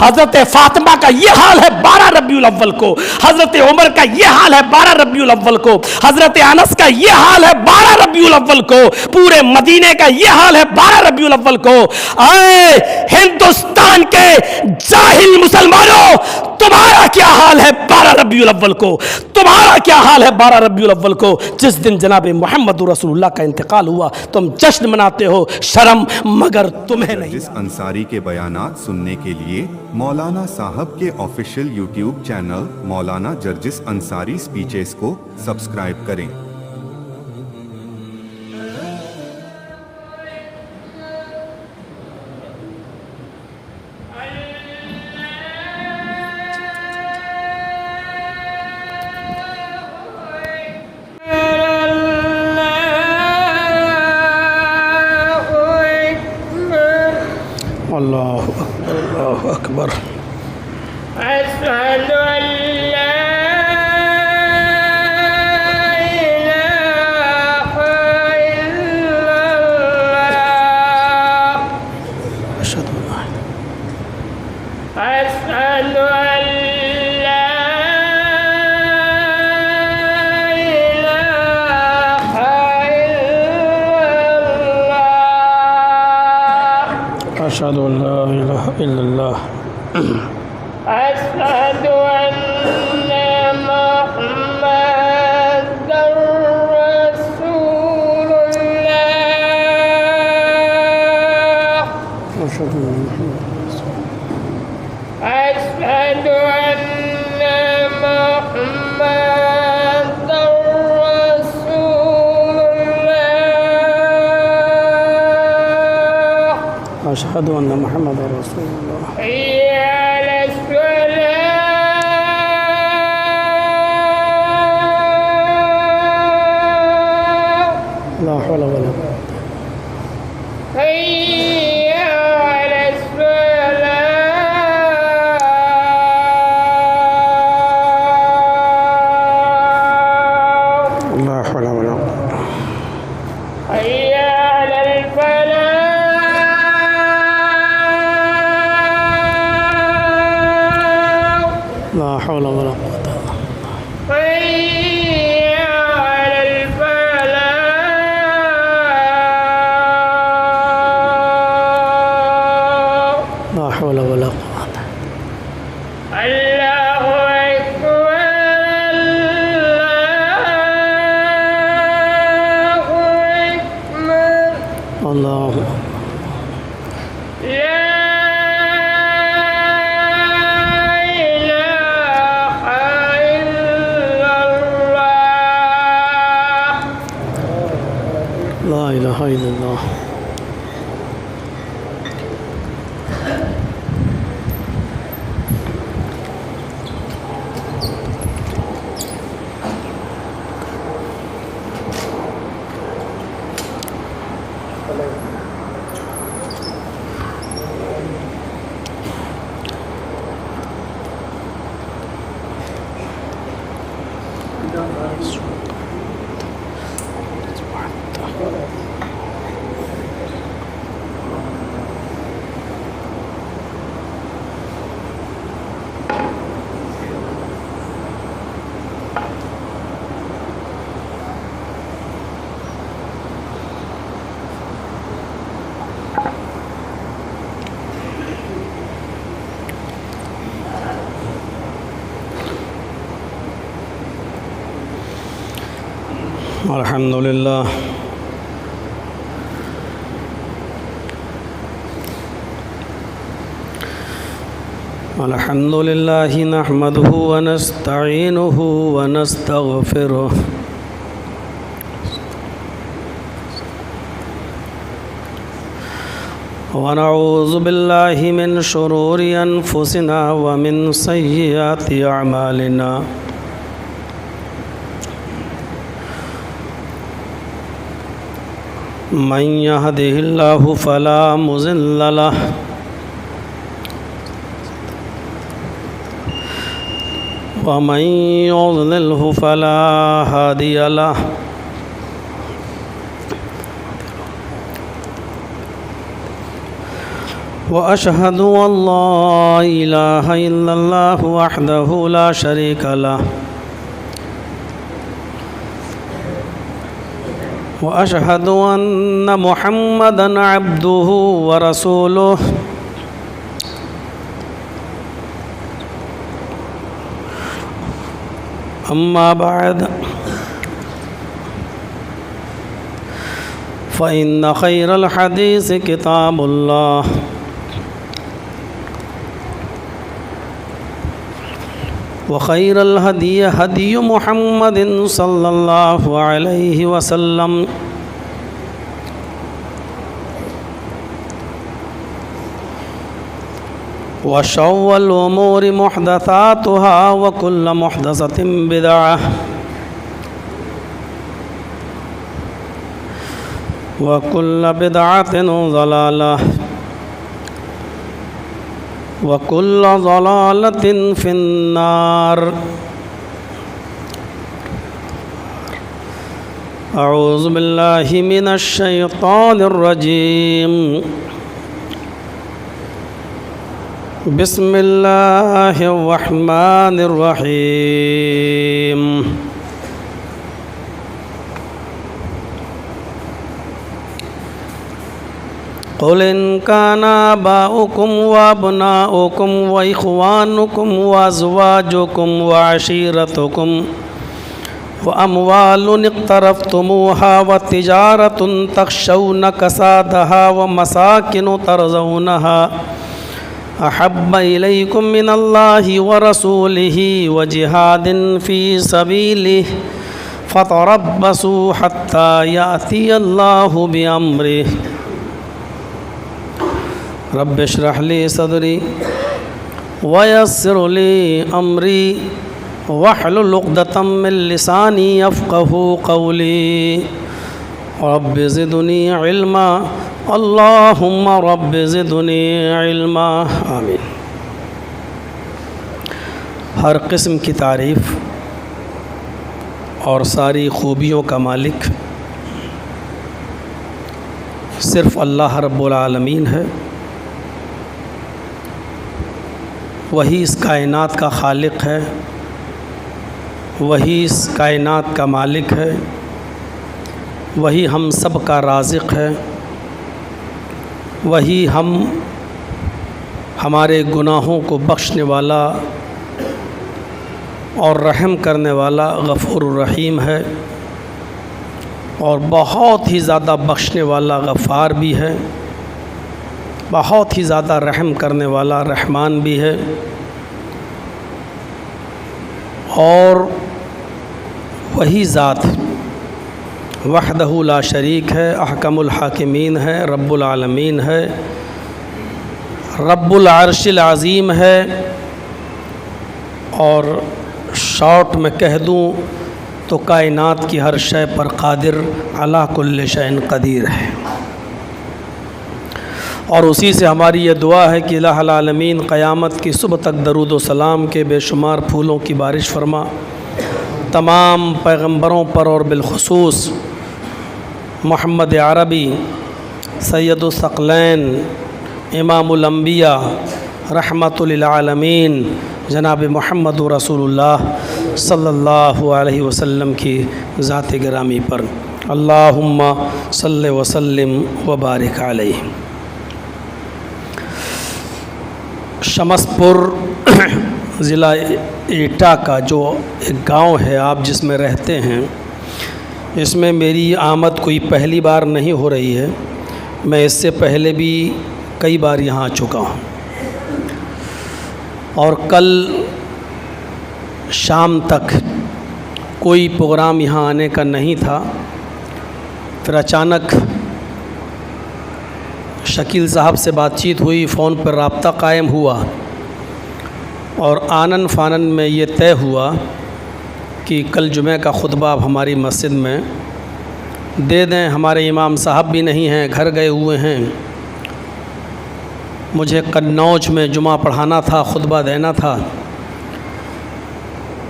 حضرت فاطمہ کا یہ حال ہے 12 ربیع الاول کو، حضرت عمر کا یہ حال ہے 12 ربیع الاول کو، حضرت انس کا یہ حال ہے 12 ربیع الاول کو، پورے مدینے کا یہ حال ہے 12 ربیع الاول کو۔ اے ہندوستان کے جاہل مسلمانوں، تمہارا کیا حال ہے 12 ربیع الاول کو؟ تمہارا کیا حال ہے 12 ربیع الاول کو؟ جس دن جناب محمد رسول اللہ کا انتقال ہوا تم جشن مناتے ہو، شرم مگر تمہیں نہیں۔ جرجس انصاری کے بیانات سننے کے لیے مولانا صاحب کے آفیشیل یوٹیوب چینل مولانا جرجس انصاری سپیچز کو سبسکرائب کریں۔ اللہ اکبر، اللہ اکبر۔ أشهد أن لا إله إلا الله اشہد ان لا أشهد أن لا إله إلا الله اشہد ان لا الہ الا اللہ أشهد أن محمدا رسول الله اشہد ان أشهد أن محمدا رسول الله اشہد ان محمد رسول اللہ۔ حي على الصلاة لا حول ولا قوة۔ حي على الصلاة لا حول ولا قوة۔ حي على الفلاح لا حول ولا قوة۔ حي على الفلاح لا حول ولا قوة۔ الله أكبر الله أكبر اللہ لا إله إلا الله لا الہ الا اللہ۔ الحمد للہ الحمد للہ نحمده ونستعینه ونستغفره ونعوذ باللہ من شرور انفسنا ومن سیئات اعمالنا من يهده الله فلا مضل له ومن يضلله فلا هادي له وأشهد أن لا إله إلا الله وحده لا شريك له وأشهد أن محمدًا عبده ورسوله أما بعد فإن خير الحديث كتاب الله وخير الهدي هدي محمد صلى الله عليه وسلم وشر الأمور محدثاتها وكل محدثة بدعة وكل بدعة ضلالة وكل ضلالة في النار أعوذ بالله من الشيطان الرجيم بسم الله الرحمن الرحيم قل إن كان آباؤكم وأبناؤكم وإخوانكم وأزواجكم وعشيرتكم وأموال اقترفتموها وتجارة تخشون كسادها ومساكن ترضونها أحب إليكم من الله ورسوله وجهاد في سبيله فتربصوا حتى يأتي الله بأمره رب اشرح لي صدري ويسر لي أمري واحلل عقدة من لساني يفقهوا قولي رب زدني علما اللهم رب زدنی علما آمین۔ ہر قسم کی تعریف اور ساری خوبیوں کا مالک صرف اللہ رب العالمین ہے۔ وہی اس کائنات کا خالق ہے، وہی اس کائنات کا مالک ہے، وہی ہم سب کا رازق ہے، وہی ہمارے گناہوں کو بخشنے والا اور رحم کرنے والا غفور الرحیم ہے، اور بہت ہی زیادہ بخشنے والا غفار بھی ہے، بہت ہی زیادہ رحم کرنے والا رحمان بھی ہے، اور وہی ذات وحدہ لا شریک ہے، احکم الحاکمین ہے، رب العالمین ہے، رب العرش العظیم ہے، اور شارٹ میں کہہ دوں تو کائنات کی ہر شے پر قادر، علی کل شیء قدیر ہے۔ اور اسی سے ہماری یہ دعا ہے کہ الہ العالمین قیامت کی صبح تک درود و سلام کے بے شمار پھولوں کی بارش فرما، تمام پیغمبروں پر اور بالخصوص محمد عربی سید الثقلین امام الانبیاء رحمت للعالمین جناب محمد رسول اللہ صلی اللہ علیہ وسلم کی ذات گرامی پر اللہم صلی وسلم وبارک علیہ۔ شمس پور ضلع ایٹا کا جو ایک گاؤں ہے آپ جس میں رہتے ہیں، اس میں میری آمد کوئی پہلی بار نہیں ہو رہی ہے، میں اس سے پہلے بھی کئی بار یہاں آ چکا ہوں، اور کل شام تک کوئی پروگرام یہاں آنے کا نہیں تھا، پھر اچانک شکیل صاحب سے بات چیت ہوئی، فون پر رابطہ قائم ہوا، اور آنن فانن میں یہ طے ہوا کہ کل جمعہ کا خطبہ آپ ہماری مسجد میں دے دیں۔ ہمارے امام صاحب بھی نہیں ہیں، گھر گئے ہوئے ہیں، مجھے قنوج میں جمعہ پڑھانا تھا، خطبہ دینا تھا۔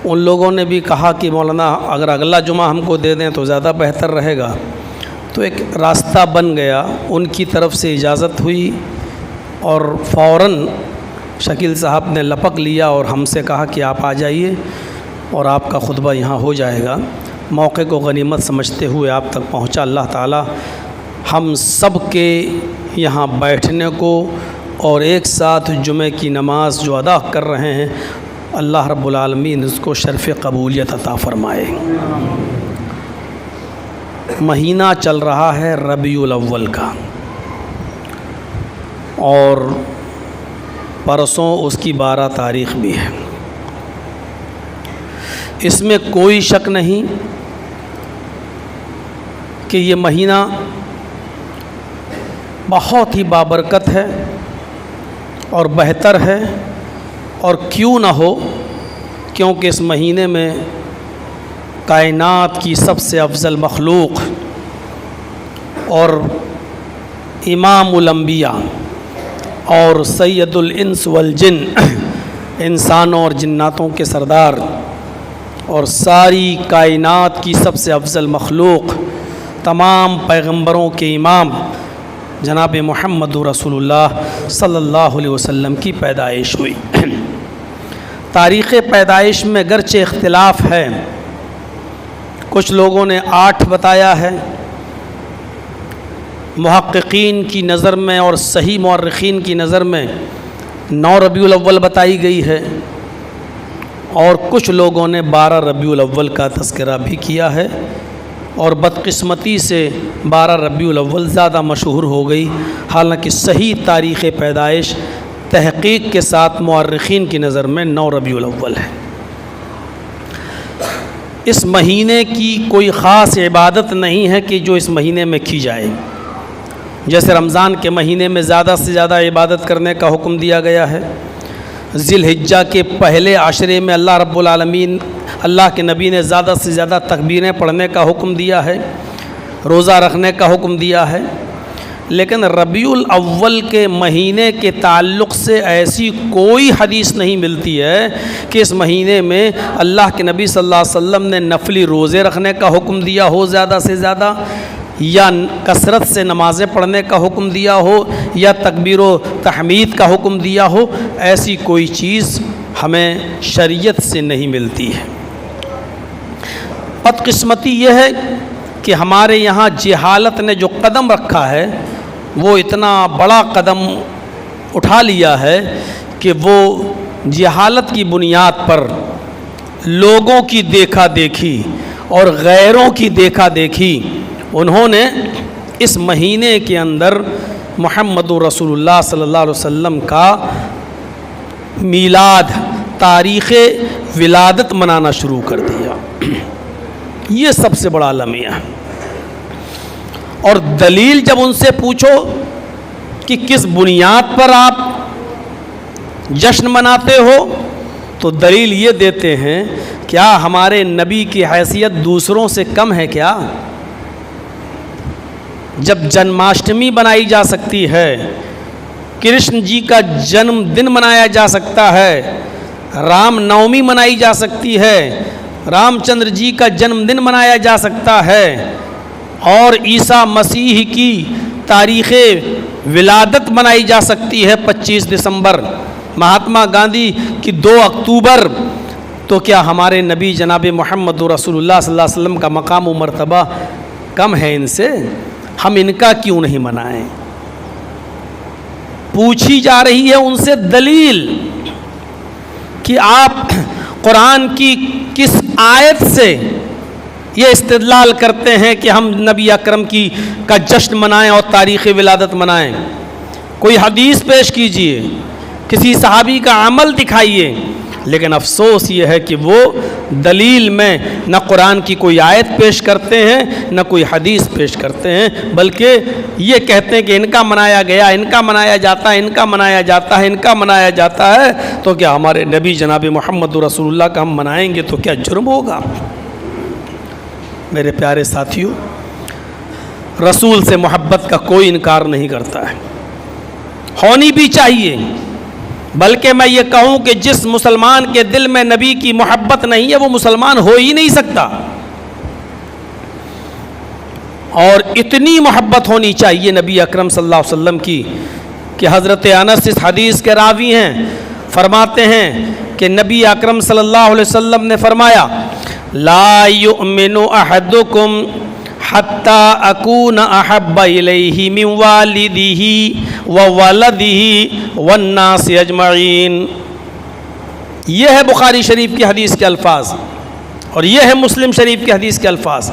ان لوگوں نے بھی کہا کہ مولانا اگر اگلا جمعہ ہم کو دے دیں تو زیادہ بہتر رہے گا، تو ایک راستہ بن گیا، ان کی طرف سے اجازت ہوئی اور فوراً شکیل صاحب نے لپک لیا اور ہم سے کہا کہ آپ آ جائیے اور آپ کا خطبہ یہاں ہو جائے گا۔ موقع کو غنیمت سمجھتے ہوئے آپ تک پہنچا۔ اللہ تعالی ہم سب کے یہاں بیٹھنے کو اور ایک ساتھ جمعہ کی نماز جو ادا کر رہے ہیں، اللہ رب العالمین اس کو شرف قبولیت عطا فرمائے۔ مہینہ چل رہا ہے ربیع الاول کا، اور پرسوں اس کی 12 تاریخ بھی ہے۔ اس میں کوئی شک نہیں کہ یہ مہینہ بہت ہی بابرکت ہے اور بہتر ہے، اور کیوں نہ ہو، کیونکہ اس مہینے میں کائنات کی سب سے افضل مخلوق اور امام الانبیاء اور سید الانس والجن، انسانوں اور جناتوں کے سردار اور ساری کائنات کی سب سے افضل مخلوق، تمام پیغمبروں کے امام جناب محمد رسول اللہ صلی اللہ علیہ وسلم کی پیدائش ہوئی۔ تاریخ پیدائش میں گرچہ اختلاف ہے، کچھ لوگوں نے 8 بتایا ہے، محققین کی نظر میں اور صحیح مورخین کی نظر میں 9 ربیع الاول بتائی گئی ہے، اور کچھ لوگوں نے 12 ربیع الاول کا تذکرہ بھی کیا ہے، اور بدقسمتی سے 12 ربیع الاول زیادہ مشہور ہو گئی، حالانکہ صحیح تاریخ پیدائش تحقیق کے ساتھ مورخین کی نظر میں 9 ربیع الاول ہے۔ اس مہینے کی کوئی خاص عبادت نہیں ہے کہ جو اس مہینے میں کی جائے، جیسے رمضان کے مہینے میں زیادہ سے زیادہ عبادت کرنے کا حکم دیا گیا ہے، ذی الحجہ کے پہلے عشرے میں اللہ رب العالمین، اللہ کے نبی نے زیادہ سے زیادہ تکبیریں پڑھنے کا حکم دیا ہے، روزہ رکھنے کا حکم دیا ہے، لیکن ربیع الاول کے مہینے کے تعلق سے ایسی کوئی حدیث نہیں ملتی ہے کہ اس مہینے میں اللہ کے نبی صلی اللہ علیہ وسلم نے نفلی روزے رکھنے کا حکم دیا ہو زیادہ سے زیادہ، یا کثرت سے نمازیں پڑھنے کا حکم دیا ہو، یا تکبیر و تحمید کا حکم دیا ہو۔ ایسی کوئی چیز ہمیں شریعت سے نہیں ملتی ہے۔ بدقسمتی یہ ہے کہ ہمارے یہاں جہالت نے جو قدم رکھا ہے وہ اتنا بڑا قدم اٹھا لیا ہے کہ وہ جہالت کی بنیاد پر لوگوں کی دیکھا دیکھی اور غیروں کی دیکھا دیکھی انہوں نے اس مہینے کے اندر محمد رسول اللہ صلی اللہ علیہ وسلم کا میلاد، تاریخ ولادت منانا شروع کر دیا۔ یہ سب سے بڑا المیہ ہے۔ اور دلیل جب ان سے پوچھو کہ کس بنیاد پر آپ جشن مناتے ہو، تو دلیل یہ دیتے ہیں، کیا ہمارے نبی کی حیثیت دوسروں سے کم ہے کیا؟ جب جنماشٹمی بنائی جا سکتی ہے، کرشن جی کا جنم دن منایا جا سکتا ہے، رام نومی منائی جا سکتی ہے، رام چندر جی کا جنم دن منایا جا سکتا ہے، اور عیسیٰ مسیح کی تاریخ ولادت منائی جا سکتی ہے 25 دسمبر، مہاتما گاندھی کی 2 اکتوبر، تو کیا ہمارے نبی جناب محمد رسول اللہ صلی اللہ علیہ وسلم کا مقام و مرتبہ کم ہے ان سے؟ ہم ان کا کیوں نہیں منائیں؟ پوچھی جا رہی ہے ان سے دلیل کہ آپ قرآن کی کس آیت سے یہ استدلال کرتے ہیں کہ ہم نبی اکرم کا جشن منائیں اور تاریخ ولادت منائیں؟ کوئی حدیث پیش کیجئے، کسی صحابی کا عمل دکھائیے۔ لیکن افسوس یہ ہے کہ وہ دلیل میں نہ قرآن کی کوئی آیت پیش کرتے ہیں نہ کوئی حدیث پیش کرتے ہیں، بلکہ یہ کہتے ہیں کہ ان کا منایا گیا، ان کا منایا جاتا ہے، ان کا منایا جاتا ہے، ان کا منایا جاتا ہے، تو کیا ہمارے نبی جناب محمد رسول اللہ کا ہم منائیں گے تو کیا جرم ہوگا؟ میرے پیارے ساتھیوں، رسول سے محبت کا کوئی انکار نہیں کرتا ہے، ہونی بھی چاہیے، بلکہ میں یہ کہوں کہ جس مسلمان کے دل میں نبی کی محبت نہیں ہے وہ مسلمان ہو ہی نہیں سکتا، اور اتنی محبت ہونی چاہیے نبی اکرم صلی اللہ علیہ وسلم کی کہ حضرت انس اس حدیث کے راوی ہیں، فرماتے ہیں کہ نبی اکرم صلی اللہ علیہ وسلم نے فرمایا لا یؤمن احدکم حتی اکون احب الیہ من والدہ وولدہ والناس اجمعین. یہ ہے بخاری شریف کی حدیث کے الفاظ، اور یہ ہے مسلم شریف کی حدیث کے الفاظ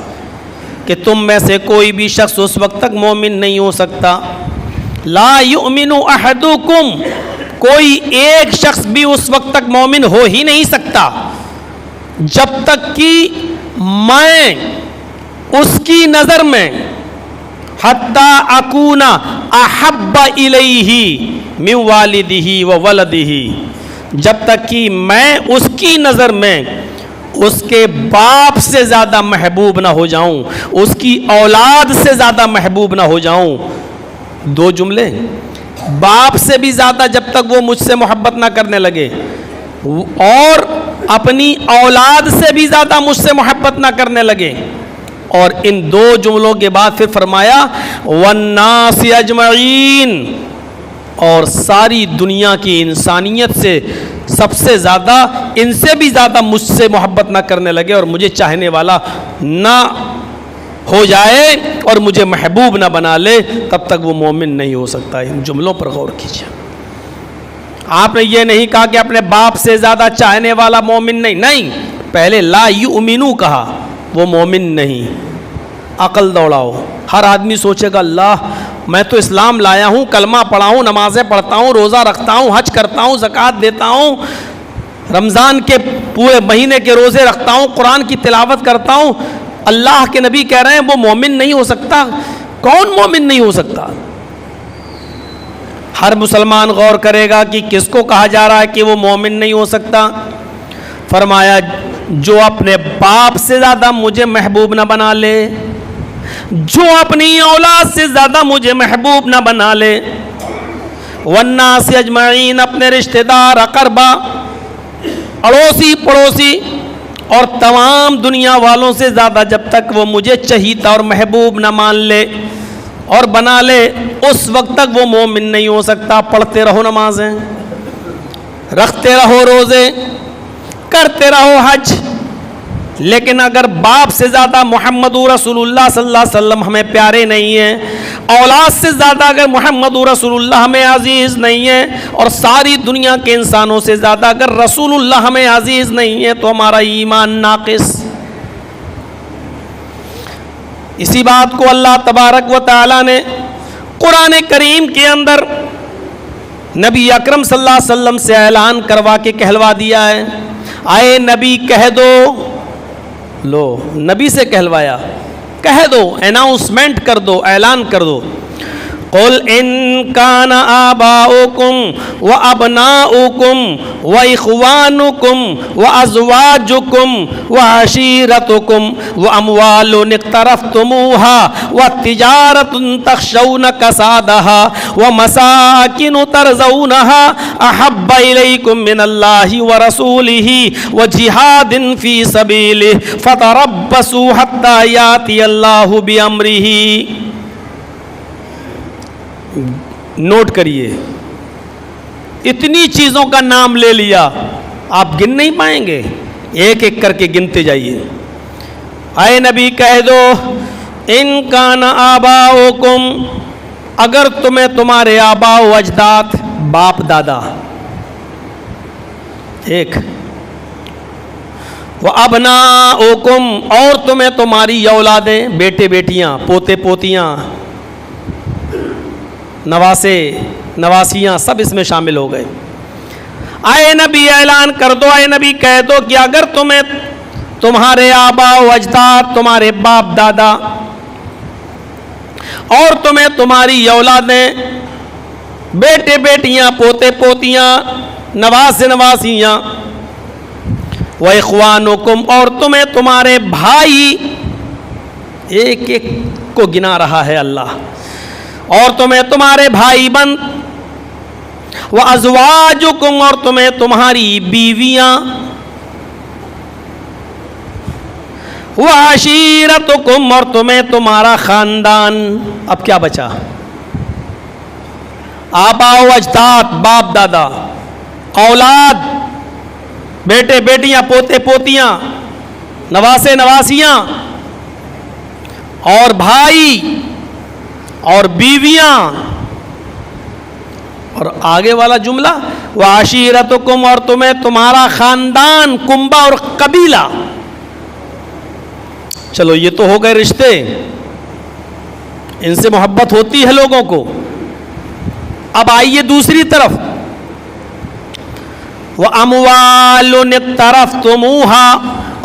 کہ تم میں سے کوئی بھی شخص اس وقت تک مومن نہیں ہو سکتا، لا یؤمن احدکم، کوئی ایک شخص بھی اس وقت تک مومن ہو ہی نہیں سکتا جب تک کہ میں اس کی نظر میں حتی اکون احب الیہ من والدہ وولدہ، جب تک کہ میں اس کی نظر میں اس کے باپ سے زیادہ محبوب نہ ہو جاؤں، اس کی اولاد سے زیادہ محبوب نہ ہو جاؤں. دو جملے، باپ سے بھی زیادہ جب تک وہ مجھ سے محبت نہ کرنے لگے، اور اپنی اولاد سے بھی زیادہ مجھ سے محبت نہ کرنے لگے. اور ان دو جملوں کے بعد پھر فرمایا والناس اجمعین، اور ساری دنیا کی انسانیت سے سب سے زیادہ، ان سے بھی زیادہ مجھ سے محبت نہ کرنے لگے اور مجھے چاہنے والا نہ ہو جائے اور مجھے محبوب نہ بنا لے، تب تک وہ مومن نہیں ہو سکتا. ان جملوں پر غور کیجیے. آپ نے یہ نہیں کہا کہ اپنے باپ سے زیادہ چاہنے والا مومن نہیں، پہلے لا یؤمنو کہا، وہ مومن نہیں. عقل دوڑاؤ. ہر آدمی سوچے گا اللہ میں تو اسلام لایا ہوں، کلمہ پڑھا ہوں، نمازیں پڑھتا ہوں، روزہ رکھتا ہوں، حج کرتا ہوں، زکوٰۃ دیتا ہوں، رمضان کے پورے مہینے کے روزے رکھتا ہوں، قرآن کی تلاوت کرتا ہوں، اللہ کے نبی کہہ رہے ہیں وہ مومن نہیں ہو سکتا. کون مومن نہیں ہو سکتا؟ ہر مسلمان غور کرے گا کہ کس کو کہا جا رہا ہے کہ وہ مومن نہیں ہو سکتا. فرمایا جو اپنے باپ سے زیادہ مجھے محبوب نہ بنا لے، جو اپنی اولاد سے زیادہ مجھے محبوب نہ بنا لے، والناس اجمعین، اپنے رشتہ دار، اقربا، اڑوسی پڑوسی اور تمام دنیا والوں سے زیادہ جب تک وہ مجھے چہیتا اور محبوب نہ مان لے اور بنا لے، اس وقت تک وہ مومن نہیں ہو سکتا. پڑھتے رہو نمازیں، رکھتے رہو روزے، کرتے رہو حج، لیکن اگر باپ سے زیادہ محمد رسول اللہ صلی اللہ علیہ وسلم ہمیں پیارے نہیں ہیں، اولاد سے زیادہ اگر محمد رسول اللہ ہمیں عزیز نہیں ہے، اور ساری دنیا کے انسانوں سے زیادہ اگر رسول اللہ ہمیں عزیز نہیں ہے، تو ہمارا ایمان ناقص. اسی بات کو اللہ تبارک و تعالی نے قرآن کریم کے اندر نبی اکرم صلی اللہ علیہ وسلم سے اعلان کروا کے کہلوا دیا ہے. آئے نبی کہہ دو، لو نبی سے کہلوایا، کہہ دو، اناؤنسمنٹ کر دو، اعلان کر دو. قل ان کان آباؤکم وابناؤکم واخوانکم وازواجکم وعشیرتکم واموال اقترفتموها وتجارۃ تخشون کسادها ومساکن ترضونها احب الیکم من اللہ ورسولہ وجہاد فی سبیلہ فتربصوا حتی یاتی اللہ بامرہ. نوٹ کریے، اتنی چیزوں کا نام لے لیا، آپ گن نہیں پائیں گے، ایک ایک کر کے گنتے جائیے. اے نبی کہہ دو ان کان آباؤکم، اگر تمہیں تمہارے آبا و اجداد، باپ دادا، ایک، وابناؤکم، اور تمہیں تمہاری اولادیں، بیٹے بیٹیاں، پوتے پوتیاں، نواسے نواسیاں، سب اس میں شامل ہو گئے. اے نبی اعلان کر دو، اے نبی کہہ دو کہ اگر تمہیں تمہارے آبا و اجداد، تمہارے باپ دادا، اور تمہیں تمہاری اولادیں، بیٹے بیٹیاں، پوتے پوتیاں، نواسے نواسیاں، وَإِخْوَانُكُمْ، اور تمہیں تمہارے بھائی، ایک ایک کو گنا رہا ہے اللہ، اور تمہیں تمہارے بھائی بند، وَأَزْوَاجُكُمْ، اور تمہیں تمہاری بیویاں، وَعَشِيرَتُكُمْ، اور تمہیں تمہارا خاندان. اب کیا بچا؟ آبا و اجداد باپ دادا، اولاد بیٹے بیٹیاں پوتے پوتیاں نواسے نواسیاں اور بھائی اور بیویاں، اور آگے والا جملہ وعشیرتکم، اور تمہیں تمہارا خاندان، کنبہ اور قبیلہ. چلو یہ تو ہو گئے رشتے، ان سے محبت ہوتی ہے لوگوں کو. اب آئیے دوسری طرف، وَأَمْوَالٌ اقْتَرَفْتُمُوهَا،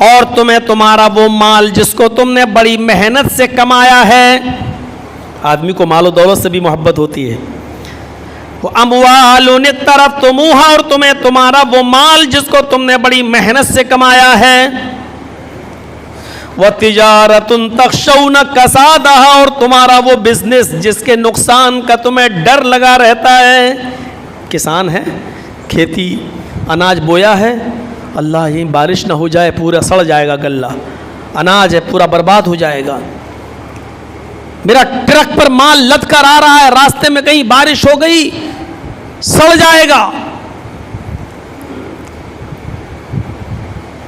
اور تمہیں تمہارا وہ مال جس کو تم نے بڑی محنت سے کمایا ہے. آدمی کو مال و دولت سے بھی محبت ہوتی ہے. وَأَمْوَالٌ اقْتَرَفْتُمُوهَا، اور تمہیں تمہارا وہ مال جس کو تم نے بڑی محنت سے کمایا ہے. وَتِجَارَةٌ تَخْشَوْنَ كَسَادَهَا، اور تمہارا وہ بزنس جس کے نقصان کا تمہیں ڈر لگا رہتا ہے. کسان ہے، کھیتی اناج بویا ہے، اللہ یہ بارش نہ ہو جائے پورا سڑ جائے گا غلہ، اناج ہے پورا برباد ہو جائے گا. میرا ٹرک پر مال لد کر آ رہا ہے، راستے میں کہیں بارش ہو گئی سڑ جائے گا.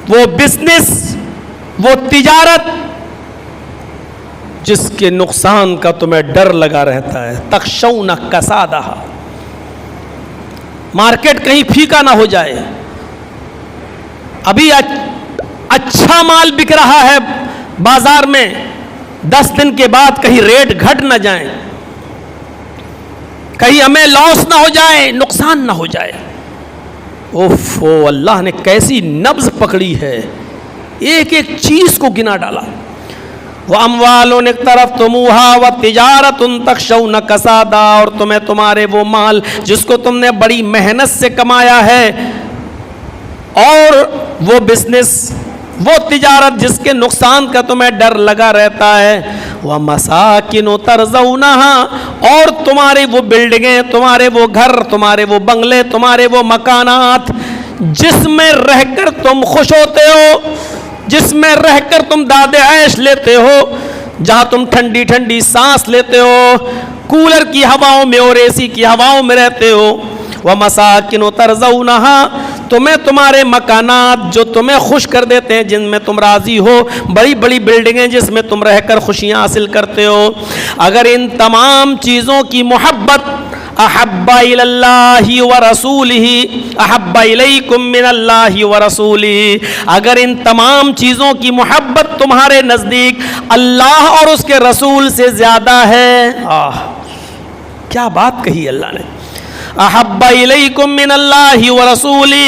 وہ بزنس، وہ تجارت جس کے نقصان کا تمہیں ڈر لگا رہتا ہے. تخشون کسادہ، مارکیٹ کہیں پھیکا نہ ہو جائے. ابھی اچھا مال بک رہا ہے بازار میں، 10 دن کے بعد کہیں ریٹ گھٹ نہ جائیں، کہیں ہمیں لاس نہ ہو جائے، نقصان نہ ہو جائے. اوفو، اللہ نے کیسی نبض پکڑی ہے، ایک ایک چیز کو گنا ڈالا. وَأَمْوَالٌ اقْتَرَفْتُمُوهَا وَتِجَارَةٌ تَخْشَوْنَ كَسَادَهَا، اور تمہیں تمہارے وہ مال جس کو تم نے بڑی محنت سے کمایا ہے، اور وہ بزنس، وہ تجارت جس کے نقصان کا تمہیں ڈر لگا رہتا ہے. وَمَسَاكِنُ تَرْضَوْنَهَا، اور تمہاری وہ بلڈنگیں، تمہارے وہ گھر، تمہارے وہ بنگلے، تمہارے وہ مکانات جس میں رہ کر تم خوش ہوتے ہو، جس میں رہ کر تم داد عیش لیتے ہو، جہاں تم ٹھنڈی ٹھنڈی سانس لیتے ہو، کولر کی ہواؤں میں اور اے سی کی ہواؤں میں رہتے ہو. وَمَسَاكِنُ تَرْضَوْنَهَا، تمہیں تمہارے مکانات جو تمہیں خوش کر دیتے ہیں، جن میں تم راضی ہو، بڑی بڑی بلڈنگیں جس میں تم رہ کر خوشیاں حاصل کرتے ہو. اگر ان تمام چیزوں کی محبت احب الی اللہ ورسولہ، احب الیکم من اللہ ورسولہ، اگر ان تمام چیزوں کی محبت تمہارے نزدیک اللہ اور اس کے رسول سے زیادہ ہے، کیا بات کہی اللہ نے، احب الیکم من اللہ ورسولہ،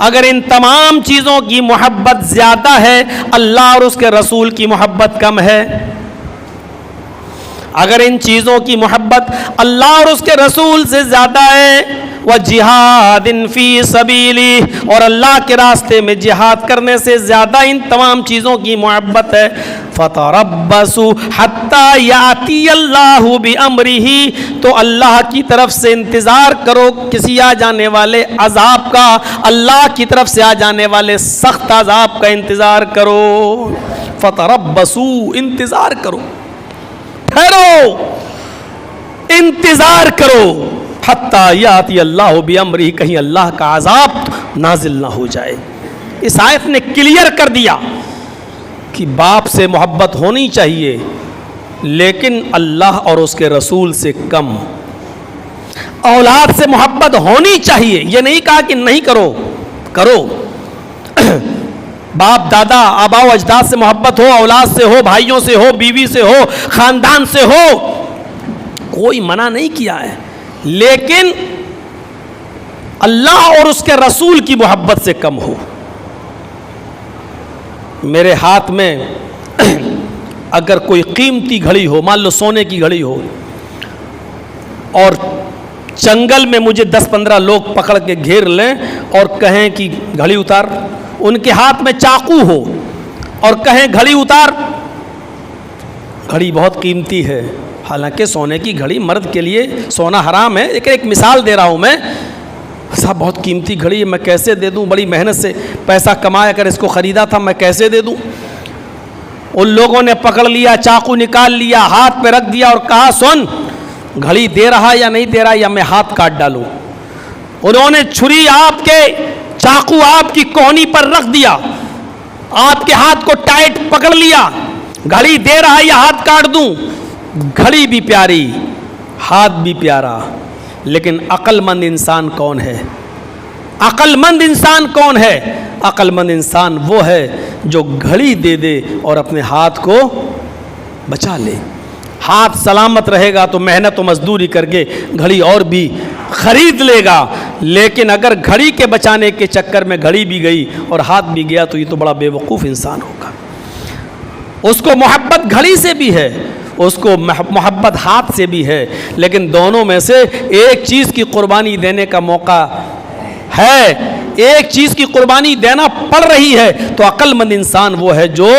اگر ان تمام چیزوں کی محبت زیادہ ہے، اللہ اور اس کے رسول کی محبت کم ہے. اگر ان چیزوں کی محبت اللہ اور اس کے رسول سے زیادہ ہے، وَجِهَادٍ فِي سَبِيلِهِ، اور اللہ کے راستے میں جہاد کرنے سے زیادہ ان تمام چیزوں کی محبت ہے، فَتَرَبَّصُوا حَتَّى يَأْتِيَ اللَّهُ بِأَمْرِهِ، تو اللہ کی طرف سے انتظار کرو کسی آ جانے والے عذاب کا، اللہ کی طرف سے آ جانے والے سخت عذاب کا انتظار کرو. فَتَرَبَّصُوا، انتظار کرو، ٹھہرو، انتظار کرو، حتیٰ یاتی اللہ بامرہ، کہیں اللہ کا عذاب نازل نہ ہو جائے. اس آیت نے کلیئر کر دیا کہ باپ سے محبت ہونی چاہیے لیکن اللہ اور اس کے رسول سے کم. اولاد سے محبت ہونی چاہیے، یہ نہیں کہا کہ نہیں کرو، کرو. باپ دادا آبا و اجداد سے محبت ہو، اولاد سے ہو، بھائیوں سے ہو، بیوی سے ہو، خاندان سے ہو، کوئی منع نہیں کیا ہے، لیکن اللہ اور اس کے رسول کی محبت سے کم ہو. میرے ہاتھ میں اگر کوئی قیمتی گھڑی ہو، مان لو سونے کی گھڑی ہو، اور جنگل میں مجھے 10-15 لوگ پکڑ کے گھیر لیں اور کہیں کہ گھڑی اتار، ان کے ہاتھ میں چاقو ہو اور کہیں گھڑی اتار، گھڑی بہت قیمتی ہے، حالانکہ سونے کی گھڑی مرد کے لیے سونا حرام ہے، ایک مثال دے رہا ہوں میں، صاحب بہت قیمتی گھڑی ہے، میں کیسے دے دوں، بڑی محنت سے پیسہ کمایا کر اس کو خریدا تھا، میں کیسے دے دوں. ان لوگوں نے پکڑ لیا، چاقو نکال لیا، ہاتھ پہ رکھ دیا اور کہا سن گھڑی دے رہا یا نہیں دے رہا یا میں ہاتھ کاٹ ڈالوں. انہوں نے چھری آپ کے چاقو آپ کی کوہنی پر رکھ دیا, آپ کے ہاتھ کو ٹائٹ پکڑ لیا. گھڑی دے رہا یا ہاتھ کاٹ دوں؟ گھڑی بھی پیاری, ہاتھ بھی پیارا, لیکن عقل مند انسان کون ہے؟ عقل مند انسان کون ہے؟ عقل مند انسان وہ ہے جو گھڑی دے دے اور اپنے ہاتھ کو بچا لے. ہاتھ سلامت رہے گا تو محنت و مزدوری کر کے گھڑی اور بھی خرید لے گا, لیکن اگر گھڑی کے بچانے کے چکر میں گھڑی بھی گئی اور ہاتھ بھی گیا تو یہ تو بڑا بے وقوف انسان ہوگا. اس کو محبت گھڑی سے بھی ہے, اس کو محبت ہاتھ سے بھی ہے, لیکن دونوں میں سے ایک چیز کی قربانی دینے کا موقع ہے, ایک چیز کی قربانی دینا پڑ رہی ہے, تو عقل مند انسان وہ ہے جو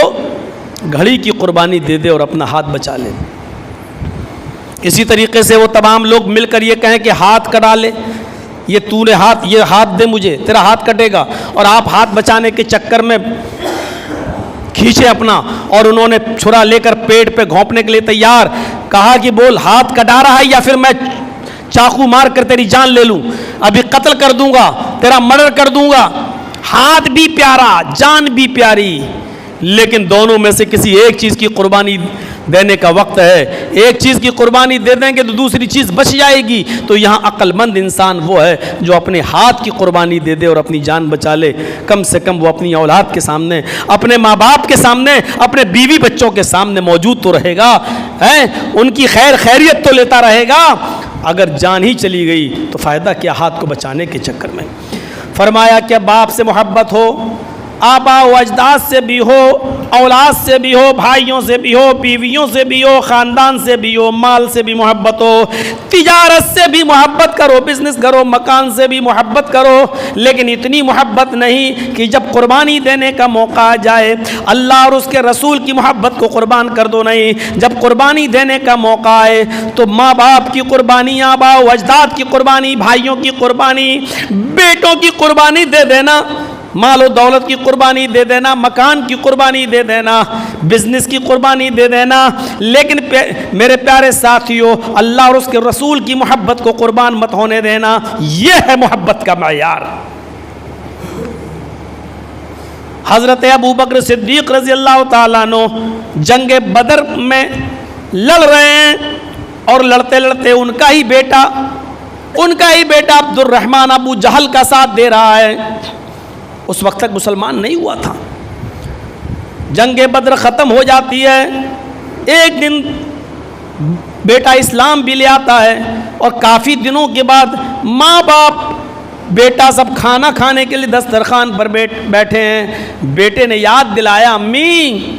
گھڑی کی قربانی دے دے اور اپنا ہاتھ بچا لے. اسی طریقے سے وہ تمام لوگ مل کر یہ کہیں کہ ہاتھ کٹا لے, یہ ہاتھ دے مجھے, تیرا ہاتھ کٹے گا, اور آپ ہاتھ بچانے کے چکر میں کھینچے اپنا, اور انہوں نے چھرا لے کر پیٹ پہ گھونپنے کے لیے تیار, کہا کہ بول ہاتھ کٹا رہا ہے یا پھر میں چاقو مار کر تیری جان لے لوں, ابھی قتل کر دوں گا, تیرا مرڈر کر دوں گا. ہاتھ بھی پیارا, جان بھی پیاری, لیکن دونوں میں سے کسی ایک چیز کی قربانی دینے کا وقت ہے. ایک چیز کی قربانی دے دیں گے تو دوسری چیز بچ جائے گی. تو یہاں عقل مند انسان وہ ہے جو اپنے ہاتھ کی قربانی دے دے اور اپنی جان بچا لے. کم سے کم وہ اپنی اولاد کے سامنے, اپنے ماں باپ کے سامنے, اپنے بیوی بچوں کے سامنے موجود تو رہے گا, ان کی خیر خیریت تو لیتا رہے گا. اگر جان ہی چلی گئی تو فائدہ کیا ہاتھ کو بچانے کے چکر میں. فرمایا کہ باپ سے محبت ہو, آبا و اجداد سے بھی ہو, اولاد سے بھی ہو, بھائیوں سے بھی ہو, بیویوں سے بھی ہو, خاندان سے بھی ہو, مال سے بھی محبت ہو, تجارت سے بھی محبت کرو, بزنس کرو, مکان سے بھی محبت کرو, لیکن اتنی محبت نہیں کہ جب قربانی دینے کا موقع آ جائے اللہ اور اس کے رسول کی محبت کو قربان کر دو. نہیں, جب قربانی دینے کا موقع آئے تو ماں باپ کی قربانی, آبا و اجداد کی قربانی, بھائیوں کی قربانی, بیٹوں کی قربانی دے دینا, مال و دولت کی قربانی دے دینا, مکان کی قربانی دے دینا, بزنس کی قربانی دے دینا, لیکن میرے پیارے ساتھیوں اللہ اور اس کے رسول کی محبت کو قربان مت ہونے دینا. یہ ہے محبت کا معیار. حضرت ابو بکر صدیق رضی اللہ تعالیٰ عنہ جنگ بدر میں لڑ رہے ہیں, اور لڑتے لڑتے ان کا ہی بیٹا عبد الرحمن ابو جہل کا ساتھ دے رہا ہے. اس وقت تک مسلمان نہیں ہوا تھا. جنگ بدر ختم ہو جاتی ہے, ایک دن بیٹا اسلام بھی لے آتا ہے, اور کافی دنوں کے بعد ماں باپ بیٹا سب کھانا کھانے کے لیے دسترخوان پر بیٹھے ہیں. بیٹے نے یاد دلایا, امی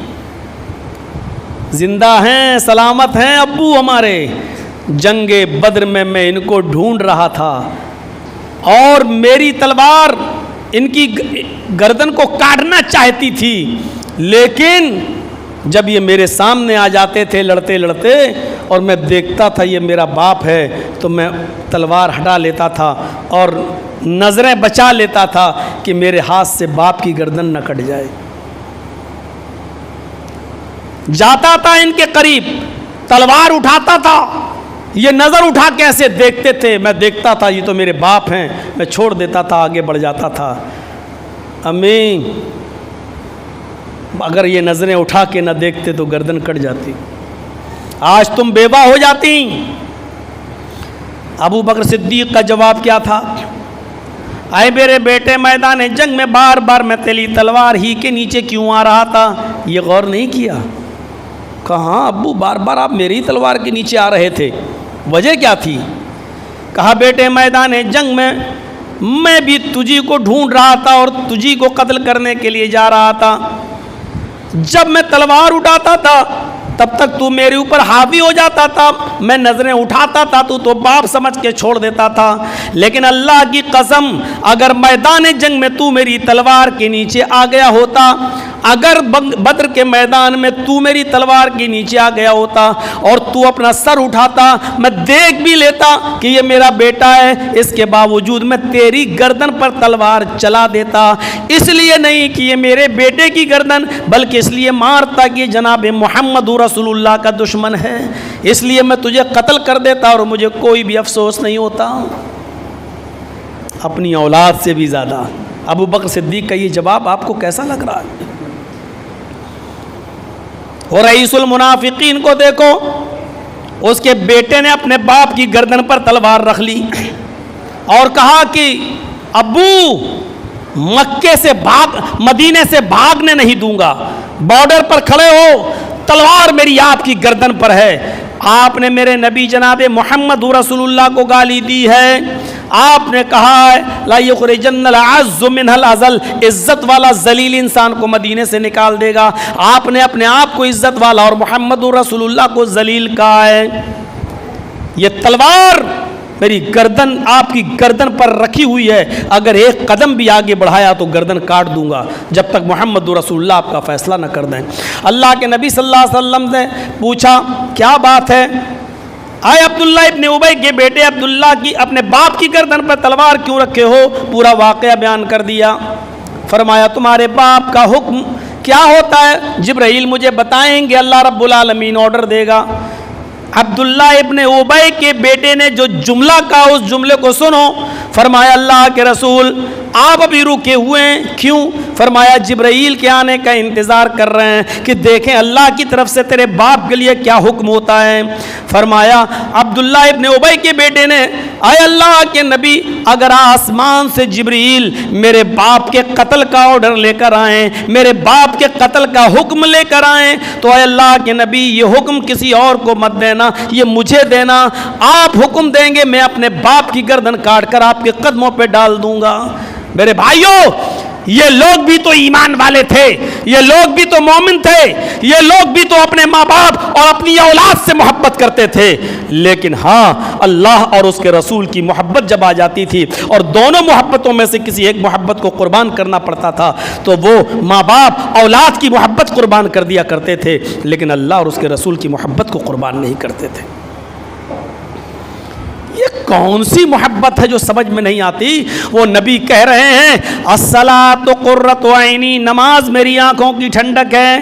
زندہ ہیں, سلامت ہیں ابو ہمارے, جنگ بدر میں ان کو ڈھونڈ رہا تھا, اور میری تلوار ان کی گردن کو کاٹنا چاہتی تھی, لیکن جب یہ میرے سامنے آ جاتے تھے لڑتے لڑتے, اور میں دیکھتا تھا یہ میرا باپ ہے, تو میں تلوار ہٹا لیتا تھا اور نظریں بچا لیتا تھا کہ میرے ہاتھ سے باپ کی گردن نہ کٹ جائے. جاتا تھا ان کے قریب, تلوار اٹھاتا تھا, یہ نظر اٹھا کے ایسے دیکھتے تھے, میں دیکھتا تھا یہ تو میرے باپ ہیں, میں چھوڑ دیتا تھا, آگے بڑھ جاتا تھا. امی اگر یہ نظریں اٹھا کے نہ دیکھتے تو گردن کٹ جاتی, آج تم بیوہ ہو جاتی. ابو بکر صدیق کا جواب کیا تھا, اے میرے بیٹے میدان جنگ میں بار بار میں تیری تلوار ہی کے نیچے کیوں آ رہا تھا, یہ غور نہیں کیا؟ کہاں ابو بار بار آپ میری تلوار کے نیچے آ رہے تھے, وجہ کیا تھی؟ کہا بیٹے میدان جنگ میں بھی تجھی کو ڈھونڈ رہا تھا اور تجھی کو قتل کرنے کے لیے جا رہا تھا. جب میں تلوار اٹھاتا تھا تب تک تو میرے اوپر حاوی ہو جاتا تھا, میں نظریں اٹھاتا تھا تو باپ سمجھ کے چھوڑ دیتا تھا, لیکن اللہ کی قسم اگر میدان جنگ میں تو میری تلوار کے نیچے آ گیا ہوتا, اگر بدر کے میدان میں تو میری تلوار کے نیچے آ گیا ہوتا اور تو اپنا سر اٹھاتا، میں دیکھ بھی لیتا کہ یہ میرا بیٹا ہے، اس کے باوجود میں تیری گردن پر تلوار چلا دیتا، اس لیے نہیں کہ یہ میرے بیٹے کی گردن، بلکہ اس لیے مارتا کہ جناب محمد رسول اللہ کا دشمن ہے، اس لیے میں تجھے قتل کر دیتا اور مجھے کوئی بھی افسوس نہیں ہوتا۔ اپنی اولاد سے بھی زیادہ ابو بکر صدیق کا یہ جواب آپ کو کیسا لگ رہا ہے؟ اور رئیس المنافقین کو دیکھو، اس کے بیٹے نے اپنے باپ کی گردن پر تلوار رکھ لی اور کہا کہ ابو مکے سے مدینے سے بھاگنے نہیں دوں گا، بارڈر پر کھڑے ہو، تلوار میری آپ کی گردن پر ہے۔ آپ نے میرے نبی جناب محمد رسول اللہ کو گالی دی ہے، آپ نے کہا ہے لا یخرجن العز منها الاذل، عزت والا ذلیل انسان کو مدینے سے نکال دے گا۔ آپ نے اپنے آپ کو عزت والا اور محمد رسول اللہ کو ذلیل کہا ہے۔ یہ تلوار میری گردن آپ کی گردن پر رکھی ہوئی ہے، اگر ایک قدم بھی آگے بڑھایا تو گردن کاٹ دوں گا جب تک محمد رسول اللہ آپ کا فیصلہ نہ کر دیں۔ اللہ کے نبی صلی اللہ علیہ وسلم نے پوچھا کیا بات ہے؟ آئے عبداللہ ابن ابی کے بیٹے عبداللہ کی اپنے باپ کی گردن پر تلوار کیوں رکھے ہو؟ پورا واقعہ بیان کر دیا۔ فرمایا تمہارے باپ کا حکم کیا ہوتا ہے؟ جبرائیل مجھے بتائیں گے، اللہ رب العالمین آرڈر دے گا۔ عبداللہ ابن ابی کے بیٹے نے جو جملہ کہا اس جملے کو سنو۔ فرمایا اللہ کے رسول آپ ابھی رکے ہوئے ہیں، کیوں؟ فرمایا جبرائیل کے آنے کا انتظار کر رہے ہیں کہ دیکھیں اللہ کی طرف سے تیرے باپ کے لیے کیا حکم ہوتا ہے۔ فرمایا عبداللہ ابن ابی کے بیٹے نے اے اللہ کے نبی اگر آسمان سے جبرائیل میرے باپ کے قتل کا آرڈر لے کر آئیں، میرے باپ کے قتل کا حکم لے کر آئیں تو اے اللہ کے نبی یہ حکم کسی اور کو مت دینا، یہ مجھے دینا۔ آپ حکم دیں گے میں اپنے باپ کی گردن کاٹ کر آپ کے قدموں پہ ڈال دوں گا۔ میرے بھائیوں یہ لوگ بھی تو ایمان والے تھے، یہ لوگ بھی تو مومن تھے، یہ لوگ بھی تو اپنے ماں باپ اور اپنی اولاد سے محبت کرتے تھے، لیکن ہاں اللہ اور اس کے رسول کی محبت جب آ جاتی تھی اور دونوں محبتوں میں سے کسی ایک محبت کو قربان کرنا پڑتا تھا تو وہ ماں باپ اولاد کی محبت قربان کر دیا کرتے تھے، لیکن اللہ اور اس کے رسول کی محبت کو قربان نہیں کرتے تھے۔ یہ کون سی محبت ہے جو سمجھ میں نہیں آتی؟ وہ نبی کہہ رہے ہیں الصلاۃ قرۃ عینی، نماز میری آنکھوں کی ٹھنڈک ہے،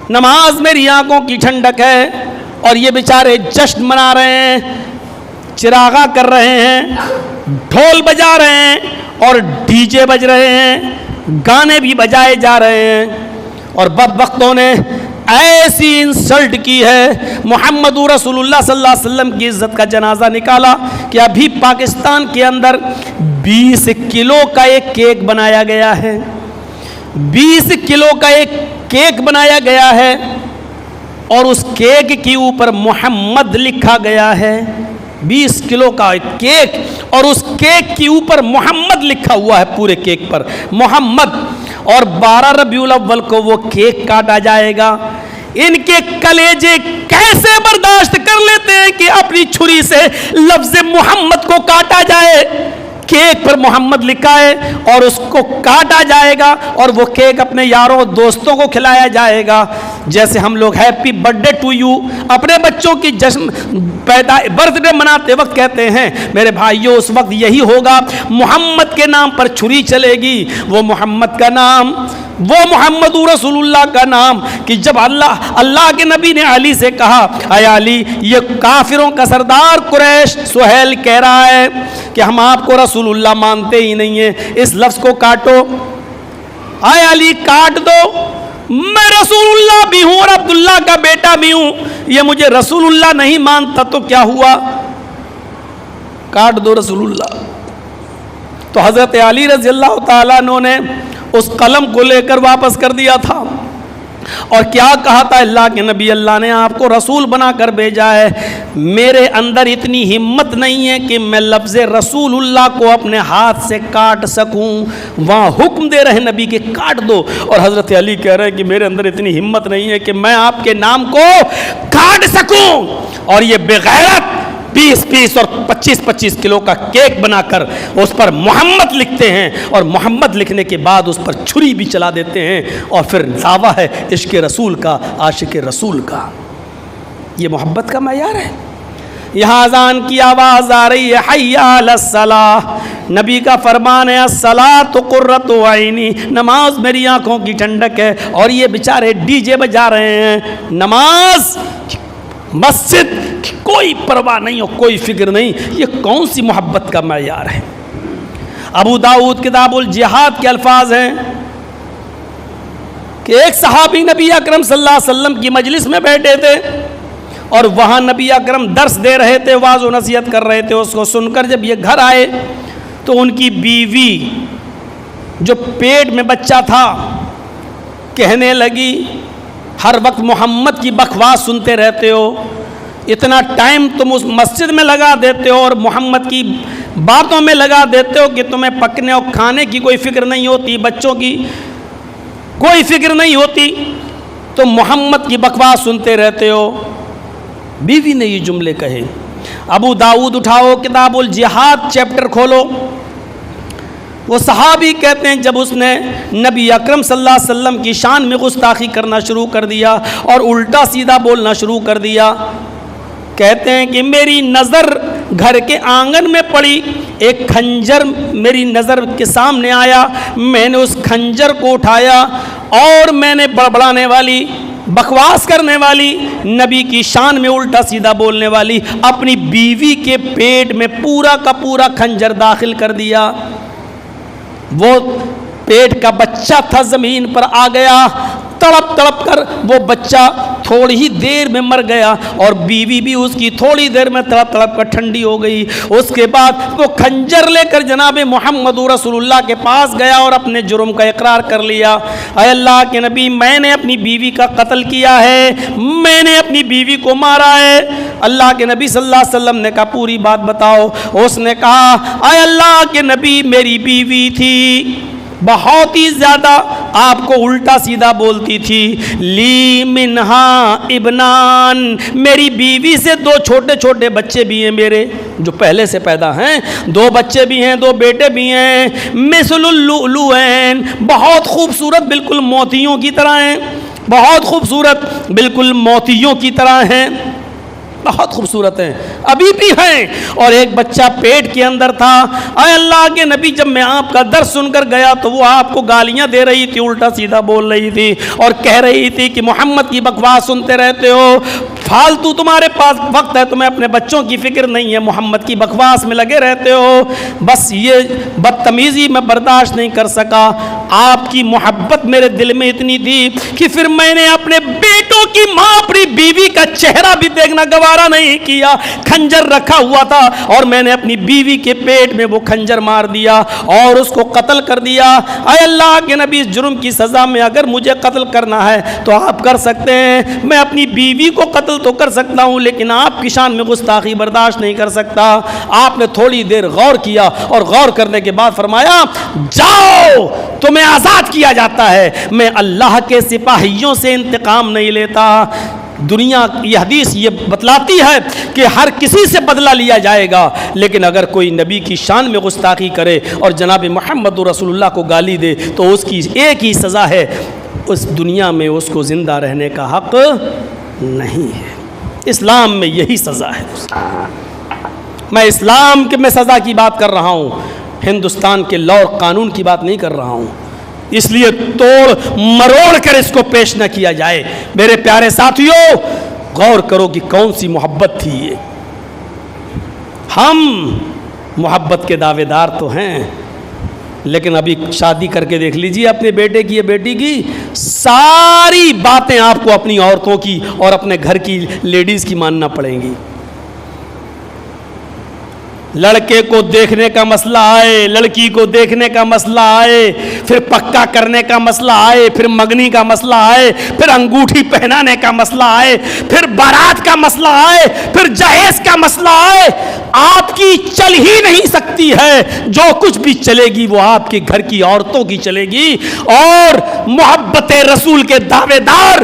نماز میری آنکھوں کی ٹھنڈک ہے، اور یہ بیچارے جشن منا رہے ہیں، چراغاں کر رہے ہیں، ڈھول بجا رہے ہیں اور ڈی جے بج رہے ہیں، گانے بھی بجائے جا رہے ہیں، اور بدبختوں نے ایسی انسلٹ کی ہے محمد رسول اللہ صلی اللہ علیہ وسلم کی عزت کا جنازہ نکالا کہ ابھی پاکستان کے اندر 20 کلو کا ایک کیک بنایا گیا ہے، 20 کلو کا ایک کیک بنایا گیا ہے اور اس کیک کے اوپر محمد لکھا گیا ہے۔ 20 کلو کا ایک کیک اور اس کیک کے اوپر محمد لکھا ہوا ہے، پورے کیک پر محمد، اور 12 ربیع الاول کو وہ کیک کاٹا جائے گا۔ ان کے کلیجے کیسے برداشت کر لیتے ہیں کہ اپنی چھری سے لفظ محمد کو کاٹا جائے؟ کیک پر محمد لکھا ہے اور اس کو کاٹا جائے گا اور وہ کیک اپنے یاروں دوستوں کو کھلایا جائے گا، جیسے ہم لوگ ہیپی برتھ ڈے ٹو یو اپنے بچوں کی جشن برتھ ڈے مناتے وقت کہتے ہیں۔ میرے بھائیوں اس وقت یہی ہوگا، محمد کے نام پر چھری چلے گی، وہ محمد کا نام، وہ محمد رسول اللہ کا نام، کہ جب اللہ کے نبی نے علی سے کہا اے علی یہ کافروں کا سردار قریش سہیل کہہ رہا ہے کہ ہم آپ کو رسول اللہ مانتے ہی نہیں ہیں، اس لفظ کو کاٹو۔ اے علی کاٹ دو، میں رسول اللہ بھی ہوں اور عبداللہ کا بیٹا بھی ہوں، یہ مجھے رسول اللہ نہیں مانتا تو کیا ہوا؟ کاٹ دو رسول اللہ۔ تو حضرت علی رضی اللہ تعالیٰ عنہ نے اس قلم کو لے کر واپس کر دیا تھا اور کیا کہا تھا؟ اللہ کے نبی اللہ نے آپ کو رسول بنا کر بھیجا ہے، میرے اندر اتنی ہمت نہیں ہے کہ میں لفظ رسول اللہ کو اپنے ہاتھ سے کاٹ سکوں۔ وہاں حکم دے رہے نبی کہ کاٹ دو، اور حضرت علی کہہ رہے ہیں کہ میرے اندر اتنی ہمت نہیں ہے کہ میں آپ کے نام کو کاٹ سکوں۔ اور یہ بغیرت بے 20-20 اور 25-25 کلو کا کیک بنا کر اس پر محمد لکھتے ہیں اور محمد لکھنے کے بعد اس پر چھری بھی چلا دیتے ہیں اور پھر دعویٰ ہے عشق رسول کا، عاشق رسول کا۔ یہ محبت کا معیار ہے۔ یہاں اذان کی آواز آ رہی ہے، حی علی الصلاۃ، نبی کا فرمان ہے الصلاۃ قرۃ عینی، نماز میری آنکھوں کی ٹھنڈک ہے، اور یہ بیچارے ڈی جے بجا رہے ہیں، نماز مسجد کی کوئی پرواہ نہیں اور کوئی فکر نہیں۔ یہ کون سی محبت کا معیار ہے؟ ابو داؤد کتاب الجہاد کے الفاظ ہیں کہ ایک صحابی نبی اکرم صلی اللہ علیہ وسلم کی مجلس میں بیٹھے تھے اور وہاں نبی اکرم درس دے رہے تھے، واعظ و نصیحت کر رہے تھے۔ اس کو سن کر جب یہ گھر آئے تو ان کی بیوی جو پیٹ میں بچہ تھا کہنے لگی، ہر وقت محمد کی بکواس سنتے رہتے ہو، اتنا ٹائم تم اس مسجد میں لگا دیتے ہو اور محمد کی باتوں میں لگا دیتے ہو کہ تمہیں پکنے اور کھانے کی کوئی فکر نہیں ہوتی، بچوں کی کوئی فکر نہیں ہوتی، تم محمد کی بکواس سنتے رہتے ہو۔ بیوی نے یہ جملے کہے۔ ابو داؤد اٹھاؤ کتاب الجہاد چیپٹر کھولو، وہ صحابی کہتے ہیں جب اس نے نبی اکرم صلی اللہ علیہ وسلم کی شان میں گستاخی کرنا شروع کر دیا اور الٹا سیدھا بولنا شروع کر دیا، کہتے ہیں کہ میری نظر گھر کے آنگن میں پڑی، ایک کھنجر میری نظر کے سامنے آیا، میں نے اس کھنجر کو اٹھایا اور میں نے بڑبڑانے والی، بکواس کرنے والی، نبی کی شان میں الٹا سیدھا بولنے والی اپنی بیوی کے پیٹ میں پورا کا پورا کھنجر داخل کر دیا۔ وہ پیٹ کا بچہ تھا زمین پر آ گیا، تڑپ تڑپ کر وہ بچہ تھوڑی ہی دیر میں مر گیا اور بیوی بھی اس کی تھوڑی دیر میں تڑپ تڑپ کر ٹھنڈی ہو گئی۔ اس کے بعد وہ کھنجر لے کر جناب محمد رسول اللہ کے پاس گیا اور اپنے جرم کا اقرار کر لیا، اے اللہ کے نبی میں نے اپنی بیوی کا قتل کیا ہے، میں نے اپنی بیوی کو مارا ہے۔ اللہ کے نبی صلی اللہ علیہ وسلم نے کہا پوری بات بتاؤ۔ اس نے کہا اے اللہ کے نبی میری بیوی تھی، بہت ہی زیادہ آپ کو الٹا سیدھا بولتی تھی، لی منہا ابنان، میری بیوی سے 2 چھوٹے چھوٹے بچے بھی ہیں میرے جو پہلے سے پیدا ہیں، 2 بچے بھی ہیں، 2 بیٹے بھی ہیں، مثل اللؤلؤین، بہت خوبصورت بالکل موتیوں کی طرح ہیں، بہت خوبصورت بالکل موتیوں کی طرح ہیں، بہت خوبصورت ہیں، ابھی بھی ہیں، اور ایک بچہ پیٹ کے اندر تھا۔ اے اللہ کے نبی جب میں آپ کا درس سن کر گیا تو وہ آپ کو گالیاں دے رہی تھی، الٹا سیدھا بول رہی تھی اور کہہ رہی تھی کہ محمد کی بکواس سنتے رہتے ہو، فالتو تمہارے پاس وقت ہے، تمہیں اپنے بچوں کی فکر نہیں ہے، محمد کی بکواس میں لگے رہتے ہو۔ بس یہ بدتمیزی میں برداشت نہیں کر سکا، آپ کی محبت میرے دل میں اتنی تھی کہ پھر میں نے اپنے بیٹوں کی ماں اپنی بیوی کا چہرہ بھی دیکھنا گوارا نہیں کیا، کھنجر رکھا ہوا تھا اور میں نے اپنی بیوی کے پیٹ میں وہ کھنجر مار دیا اور اس کو قتل کر دیا۔ اے اللہ کے نبی اس جرم کی سزا میں اگر مجھے قتل کرنا ہے تو آپ کر سکتے ہیں، میں اپنی بیوی کو قتل تو کر سکتا ہوں لیکن آپ کی شان میں گستاخی برداشت نہیں کر سکتا۔ آپ نے تھوڑی دیر غور کیا اور غور کرنے کے بعد فرمایا جاؤ تمہیں آزاد کیا جاتا ہے، میں اللہ کے سپاہیوں سے انتقام نہیں لیتا۔ دنیا یہ حدیث یہ بتلاتی ہے کہ ہر کسی سے بدلہ لیا جائے گا، لیکن اگر کوئی نبی کی شان میں گستاخی کرے اور جناب محمد رسول اللہ کو گالی دے تو اس کی ایک ہی سزا ہے، اس دنیا میں اس کو زندہ رہنے کا حق نہیں ہے۔ اسلام میں یہی سزا ہے۔ میں اسلام کے میں سزا کی بات کر رہا ہوں، ہندوستان کے لا اور قانون کی بات نہیں کر رہا ہوں، اس لیے توڑ مروڑ کر اس کو پیش نہ کیا جائے۔ میرے پیارے ساتھیوں غور کرو کہ کون سی محبت تھی یہ۔ ہم محبت کے دعوے دار تو ہیں لیکن ابھی شادی کر کے دیکھ لیجیے اپنے بیٹے کی یا بیٹی کی، ساری باتیں آپ کو اپنی عورتوں کی اور اپنے گھر کی لیڈیز کی ماننا پڑیں گی۔ لڑکے کو دیکھنے کا مسئلہ آئے، لڑکی کو دیکھنے کا مسئلہ آئے، پھر پکا کرنے کا مسئلہ آئے، پھر منگنی کا مسئلہ آئے، پھر انگوٹھی پہنانے کا مسئلہ آئے، پھر بارات کا مسئلہ آئے، پھر جہیز کا مسئلہ آئے، آپ کی چل ہی نہیں سکتی ہے، جو کچھ بھی چلے گی وہ آپ کے گھر کی عورتوں کی چلے گی۔ اور محبت رسول کے دعوے دار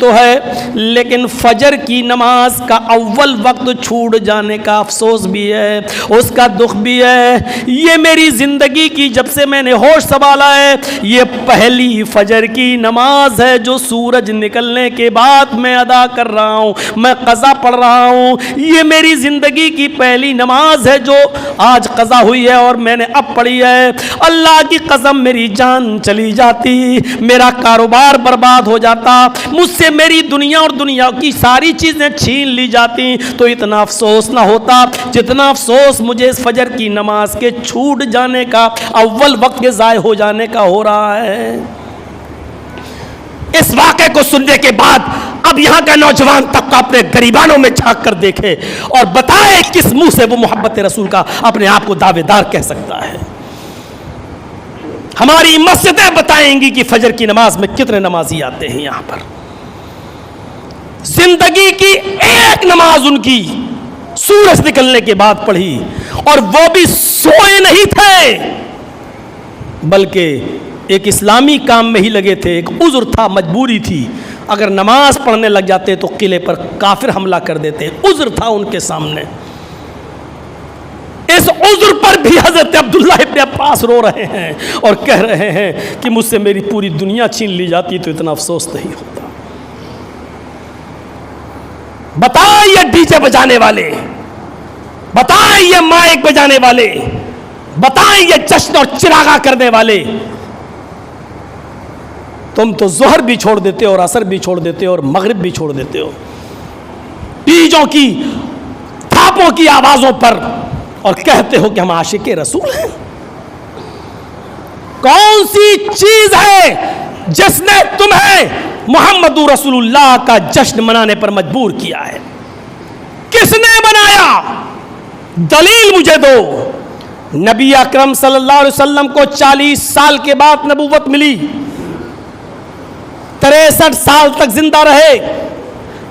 تو ہے لیکن فجر کی نماز کا اول وقت چھوٹ جانے کا افسوس بھی ہے، اس کا دکھ بھی ہے۔ یہ میری زندگی کی جب سے میں نے ہوش سنبھالا ہے یہ پہلی فجر کی نماز ہے جو سورج نکلنے کے بعد میں ادا کر رہا ہوں، میں قضا پڑھ رہا ہوں۔ یہ میری زندگی کی پہلی نماز ہے جو آج قضا ہوئی ہے اور میں نے اب پڑھی ہے۔ اللہ کی قسم میری جان چلی جاتی، میرا کاروبار برباد ہو جاتا، مجھ سے میری دنیا اور دنیا کی ساری چیزیں چھین لی جاتی تو اتنا افسوس نہ ہوتا جتنا افسوس مجھے اس فجر کی نماز کے چھوٹ جانے کا، اول وقت کے ضائع ہو جانے کا ہو رہا ہے۔ اس واقعے کو سننے کے بعد اب یہاں کا نوجوان طبقہ اپنے گریبانوں میں جھانک کر دیکھے اور بتائے کس منہ سے وہ محبت رسول کا اپنے آپ کو دعوے دار کہہ سکتا ہے۔ ہماری مسجدیں بتائیں گی کہ فجر کی نماز میں کتنے نمازی آتے ہیں یہاں پر۔ زندگی کی ایک نماز ان کی سورج نکلنے کے بعد پڑھی اور وہ بھی سوئے نہیں تھے بلکہ ایک اسلامی کام میں ہی لگے تھے، ایک عذر تھا، مجبوری تھی۔ اگر نماز پڑھنے لگ جاتے تو قلعے پر کافر حملہ کر دیتے، عذر تھا ان کے سامنے۔ اس عذر پر بھی حضرت عبداللہ ابن عباس رو رہے ہیں اور کہہ رہے ہیں کہ مجھ سے میری پوری دنیا چھین لی جاتی تو اتنا افسوس نہیں ہوتا۔ بتائیں یہ ڈی جے بجانے والے، بتائیں یہ مائک بجانے والے، بتائیں یہ جشن اور چراغاں کرنے والے، تم تو ظہر بھی چھوڑ دیتے ہو اور عصر بھی چھوڑ دیتے ہو اور مغرب بھی چھوڑ دیتے ہو ڈیجوں کی تھاپوں کی آوازوں پر اور کہتے ہو کہ ہم عاشق رسول ہیں۔ کون سی چیز ہے جس نے تمہیں محمد رسول اللہ کا جشن منانے پر مجبور کیا ہے؟ کس نے بنایا؟ دلیل مجھے دو۔ نبی اکرم صلی اللہ علیہ وسلم کو 40 سال کے بعد نبوت ملی، 63 سال تک زندہ رہے۔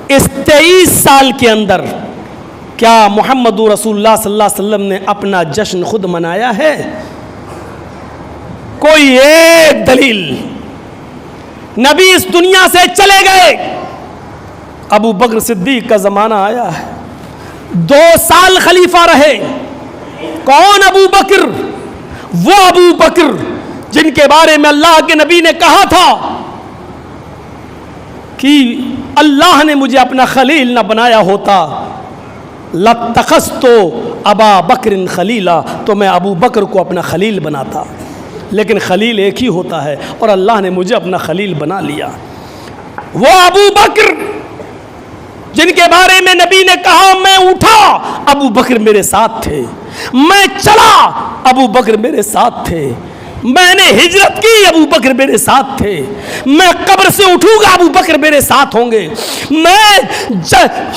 اس 23 سال کے اندر کیا محمد رسول اللہ صلی اللہ علیہ وسلم نے اپنا جشن خود منایا ہے؟ کوئی ایک دلیل؟ نبی اس دنیا سے چلے گئے، ابو بکر صدیق کا زمانہ آیا ہے، 2 سال خلیفہ رہے۔ کون ابو بکر؟ وہ ابو بکر جن کے بارے میں اللہ کے نبی نے کہا تھا کہ اللہ نے مجھے اپنا خلیل نہ بنایا ہوتا لَاتَّخَذْتُ أَبَا بَكْرٍ خلیلا، تو میں ابو بکر کو اپنا خلیل بناتا، لیکن خلیل ایک ہی ہوتا ہے اور اللہ نے مجھے اپنا خلیل بنا لیا۔ وہ ابو بکر جن کے بارے میں نبی نے کہا میں اٹھا ابو بکر میرے ساتھ تھے، میں چلا ابو بکر میرے ساتھ تھے، میں نے ہجرت کی ابو بکر میرے ساتھ تھے، میں قبر سے اٹھوں گا ابو بکر میرے ساتھ ہوں گے، میں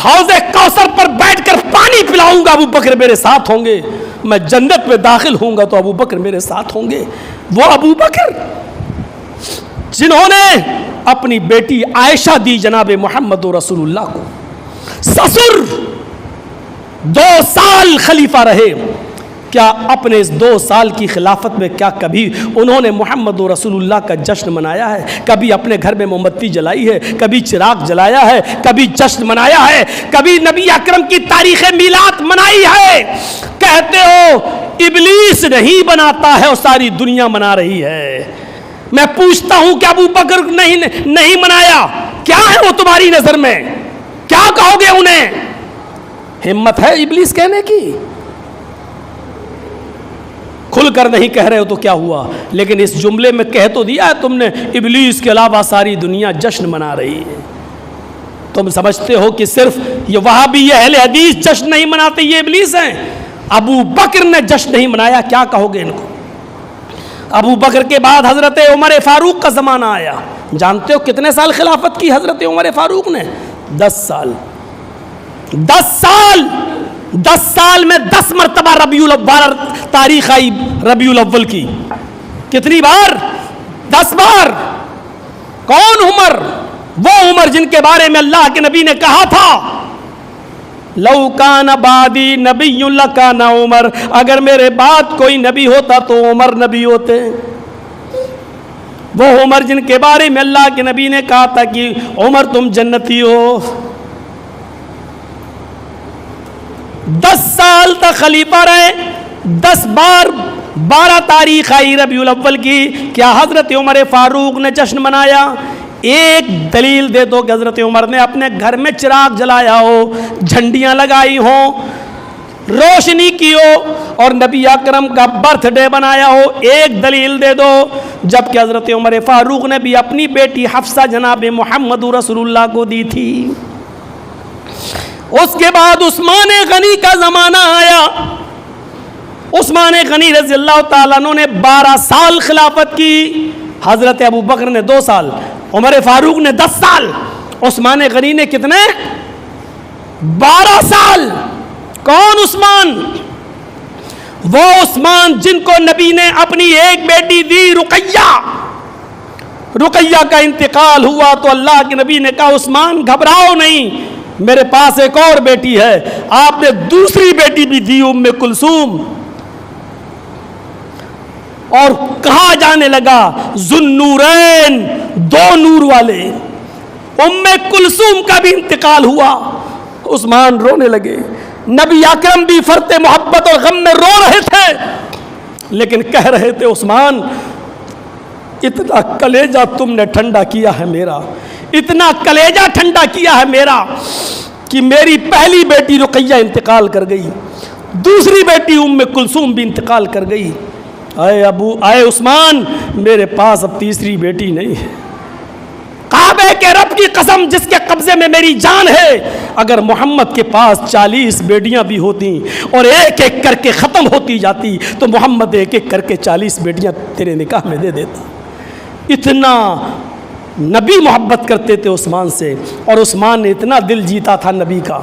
حوض کوثر پر بیٹھ کر پانی پلاؤں گا ابو بکر میرے ساتھ ہوں گے، میں جنت میں داخل ہوں گا تو ابو بکر میرے ساتھ ہوں گے۔ وہ ابو بکر جنہوں نے اپنی بیٹی عائشہ دی جناب محمد رسول اللہ کو، سسر 2 سال خلیفہ رہے، کیا اپنے اس 2 سال کی خلافت میں کیا کبھی انہوں نے محمد رسول اللہ کا جشن منایا ہے؟ کبھی اپنے گھر میں موم بتی جلائی ہے؟ کبھی چراغ جلایا ہے؟ کبھی جشن منایا ہے؟ کبھی نبی اکرم کی تاریخ میلاد منائی ہے؟ کہتے ہو ابلیس نہیں بناتا ہے اور ساری دنیا منا رہی ہے۔ میں پوچھتا ہوں کہ ابو بکر نہیں منایا، کیا ہے وہ تمہاری نظر میں؟ کیا کہو گے انہیں؟ ہمت ہے ابلیس کہنے کی؟ کھل کر نہیں کہہ رہے ہو تو کیا ہوا، لیکن اس جملے میں کہہ تو دیا ہے تم نے ابلیس کے علاوہ ساری دنیا جشن منا رہی ہے۔ تم سمجھتے ہو کہ صرف یہ وہابی یہ اہل حدیث جشن نہیں مناتے، یہ ابلیس ہیں؟ ابو بکر نے جشن نہیں منایا، کیا کہو گے ان کو؟ ابو بکر کے بعد حضرت عمر فاروق کا زمانہ آیا، جانتے ہو کتنے سال خلافت کی حضرت عمر فاروق نے؟ 10 سال۔ 10 سال میں 10 مرتبہ ربیع الاول تاریخ آئی، ربیع الاول کی کتنی بار؟ 10 بار۔ کون عمر؟ وہ عمر جن کے بارے میں اللہ کے نبی نے کہا تھا لو کان بعدی نبی لکان عمر، اگر میرے بعد کوئی نبی ہوتا تو عمر نبی ہوتے۔ وہ عمر جن کے بارے میں اللہ کے نبی نے کہا تھا کہ عمر تم جنتی ہو. 10 سال تک خلیفہ رہے. 10 بار 12 تاریخ آئی ربیع الاول کی. کیا حضرت عمر فاروق نے جشن منایا؟ ایک دلیل دے دو کہ حضرت عمر نے اپنے گھر میں چراغ جلایا ہو, جھنڈیاں لگائی ہوں, روشنی کی ہو اور نبی اکرم کا برتھ ڈے بنایا ہو. ایک دلیل دے دو. جبکہ حضرت عمر فاروق نے بھی اپنی بیٹی حفصہ جناب محمد رسول اللہ کو دی تھی. اس کے بعد عثمان غنی کا زمانہ آیا. عثمان غنی رضی اللہ تعالیٰ عنہ نے 12 سال خلافت کی. حضرت ابو بکر نے 2 سال, عمر فاروق نے 10 سال, عثمان غنی نے کتنے؟ 12 سال. کون عثمان؟ وہ عثمان جن کو نبی نے اپنی ایک بیٹی دی, رقیہ. رقیہ کا انتقال ہوا تو اللہ کے نبی نے کہا عثمان گھبراؤ نہیں, میرے پاس ایک اور بیٹی ہے. آپ نے دوسری بیٹی بھی دی, ام کلثوم. اور کہا جانے لگا ذوالنورین, 2 نور والے. ام کلثوم کا بھی انتقال ہوا. عثمان رونے لگے. نبی اکرم بھی فرط محبت اور غم میں رو رہے تھے, لیکن کہہ رہے تھے عثمان اتنا کلیجہ تم نے ٹھنڈا کیا ہے میرا, اتنا کلیجہ ٹھنڈا کیا ہے میرا کہ میری پہلی بیٹی رقیہ انتقال کر گئی, دوسری بیٹی ام کلثوم بھی انتقال کر گئی. اے عثمان, میرے پاس اب تیسری بیٹی نہیں ہے. کعبے کے رب کی قسم جس کے قبضے میں میری جان ہے, اگر محمد کے پاس 40 بیٹیاں بھی ہوتی اور ایک ایک کر کے ختم ہوتی جاتی تو محمد ایک ایک کر کے 40 بیٹیاں تیرے نکاح میں دے دیتا. اتنا نبی محبت کرتے تھے عثمان سے, اور عثمان نے اتنا دل جیتا تھا نبی کا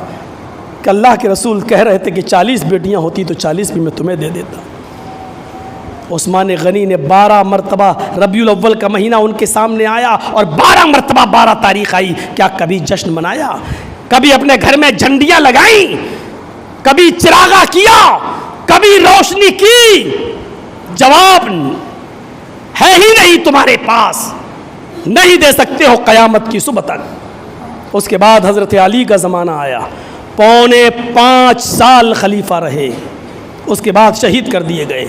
کہ اللہ کے رسول کہہ رہے تھے کہ 40 بیٹیاں ہوتی تو 40 بھی میں تمہیں دے دیتا. عثمان غنی نے 12 مرتبہ ربیع الاول کا مہینہ ان کے سامنے آیا اور 12 مرتبہ 12 تاریخ آئی. کیا کبھی جشن منایا؟ کبھی اپنے گھر میں جھنڈیاں لگائیں؟ کبھی چراغا کیا؟ کبھی روشنی کی؟ جواب ہے ہی نہیں تمہارے پاس, نہیں دے سکتے ہو قیامت کی صبح تک. اس کے بعد حضرت علی کا زمانہ آیا. 5.25 سال خلیفہ رہے, اس کے بعد شہید کر دیے گئے.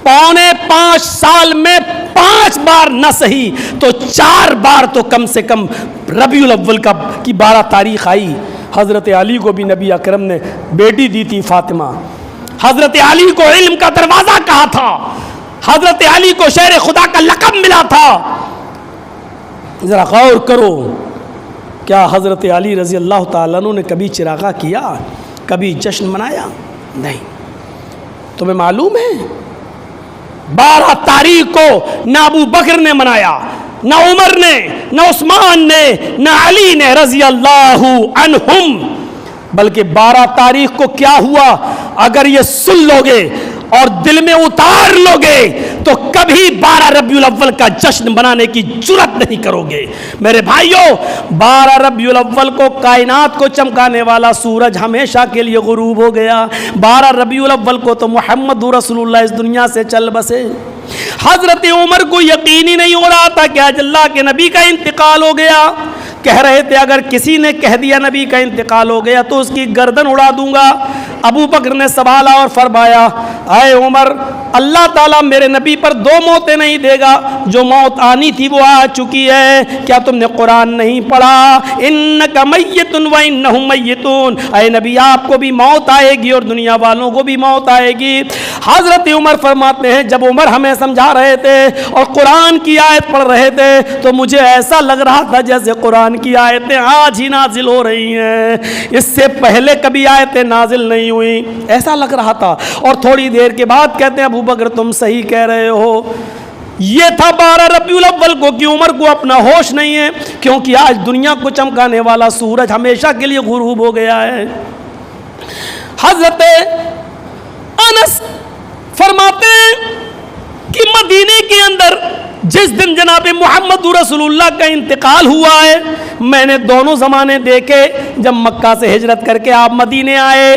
5.25 سال میں 5 بار نہ صحیح تو 4 بار تو کم سے کم ربیع الاول کی 12 تاریخ آئی. حضرت علی کو بھی نبی اکرم نے بیٹی دی تھی فاطمہ. حضرت علی کو علم کا دروازہ کہا تھا, حضرت علی کو شیر خدا کا لقب ملا تھا. ذرا غور کرو, کیا حضرت علی رضی اللہ تعالیٰ عنہ نے کبھی چراغا کیا؟ کبھی جشن منایا؟ نہیں. تمہیں معلوم ہے 12 تاریخ کو نہ ابو بکر نے منایا, نہ عمر نے, نہ عثمان نے, نہ علی نے رضی اللہ عنہم, بلکہ 12 تاریخ کو کیا ہوا اگر یہ سن لوگے اور دل میں اتار لوگے تو کبھی 12 ربیع الاول کا جشن منانے کی جرات نہیں کرو گے. میرے بھائیوں, 12 ربیع الاول کو کائنات کو چمکانے والا سورج ہمیشہ کے لیے غروب ہو گیا. 12 ربیع الاول کو تو محمد رسول اللہ اس دنیا سے چل بسے. حضرت عمر کو یقین ہی نہیں ہو رہا تھا کہ آج اللہ کے نبی کا انتقال ہو گیا. کہہ رہے تھے اگر کسی نے کہہ دیا نبی کا انتقال ہو گیا تو اس کی گردن اڑا دوں گا. ابو بکر نے سنبھالا اور فرمایا اے عمر, اللہ تعالیٰ میرے نبی پر 2 موتیں نہیں دے گا, جو موت آنی تھی وہ آ چکی ہے. کیا تم نے قرآن نہیں پڑھا؟ انک میت و انہم میتون, اے نبی آپ کو بھی موت آئے گی اور دنیا والوں کو بھی موت آئے گی. حضرت عمر فرماتے ہیں جب عمر ہمیں سمجھا رہے تھے اور قرآن کی آیت پڑھ رہے تھے تو مجھے ایسا لگ رہا تھا جیسے قرآن کی آیتیں آج ہی نازل ہو رہی ہیں, اس سے پہلے کبھی آیتیں نازل نہیں ہوئی, ایسا لگ رہا تھا. اور تھوڑی دیر کے بعد کہتے ہیں ابو بکر تم صحیح کہہ رہے ہو. یہ تھا 12 ربیع الاول کو کہ عمر کو اپنا ہوش نہیں ہے, کیونکہ آج دنیا کو چمکانے والا سورج ہمیشہ کے لیے غروب ہو گیا ہے. حضرت انس فرماتے ہیں کہ مدینے کے اندر جس دن جناب محمد رسول اللہ کا انتقال ہوا ہے, میں نے دونوں زمانے دیکھے. جب مکہ سے ہجرت کر کے آپ مدینے آئے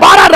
12